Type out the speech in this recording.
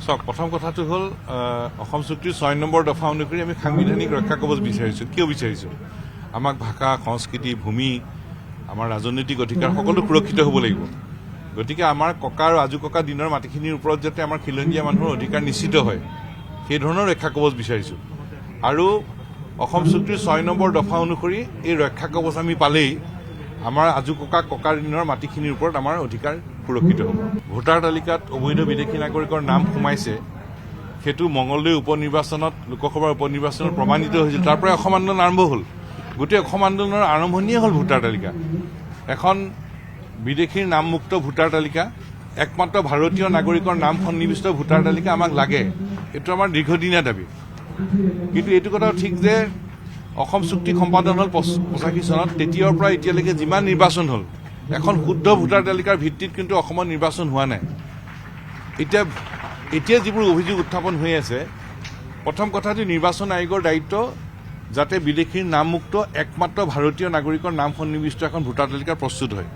চাওক প্ৰথম কথাটো হ'ল অসম চুক্তিৰ ৬ নম্বৰ দফা অনুসৰি আমি সাংবিধানিক ৰক্ষা কবচ বিচাৰিছোঁ। কিয় বিচাৰিছোঁ? আমাক ভাষা, সংস্কৃতি, ভূমি, আমাৰ ৰাজনৈতিক অধিকাৰ সকলো সুৰক্ষিত হ'ব লাগিব। গতিকে আমাৰ ককা আৰু আজু ককা দিনৰ মাটিখিনিৰ ওপৰত যাতে আমাৰ খিলঞ্জীয়া মানুহৰ অধিকাৰ নিশ্চিত হয়, সেই ধৰণৰ ৰক্ষা কবচ বিচাৰিছোঁ। আৰু অসম চুক্তিৰ ৬ নম্বৰ দফা অনুসৰি এই ৰক্ষা কবচ আমি পালেই আমাৰ আজু ককাৰ দিনৰ মাটিখিনিৰ ওপৰত আমাৰ অধিকাৰ সুৰক্ষিত হ'ব। ভোটাৰ তালিকাত অবৈধ বিদেশী নাগৰিকৰ নাম সোমাইছে, সেইটো মঙলদৈ উপ নিৰ্বাচনত, লোকসভাৰ উপ নিৰ্বাচনত প্ৰমাণিত হৈছিল। তাৰ পৰাই অসম আন্দোলন আৰম্ভ হ'ল। গোটেই অসম আন্দোলনৰ আৰম্ভণিয়ে হ'ল ভোটাৰ তালিকা। এখন বিদেশীৰ নামমুক্ত ভোটাৰ তালিকা, একমাত্ৰ ভাৰতীয় নাগৰিকৰ নাম সন্নিৱিষ্ট ভোটাৰ তালিকা আমাক লাগে। এইটো আমাৰ দীৰ্ঘদিনীয়া দাবী। কিন্তু এইটো কথাও ঠিক যে অসম চুক্তি সম্পাদন হ'ল ৮৫ চনত, তেতিয়াৰ পৰা এতিয়ালৈকে যিমান নিৰ্বাচন হ'ল, এখন শুদ্ধ ভোটাৰ তালিকাৰ ভিত্তিত কিন্তু অসমত নিৰ্বাচন হোৱা নাই। এতিয়া যিবোৰ অভিযোগ উত্থাপন হৈ আছে, প্ৰথম কথাটো নিৰ্বাচন আয়োগৰ দায়িত্ব যাতে বিদেশীৰ নামমুক্ত একমাত্ৰ ভাৰতীয় নাগৰিকৰ নাম সন্নিৱিষ্ট এখন ভোটাৰ তালিকা প্ৰস্তুত হয়।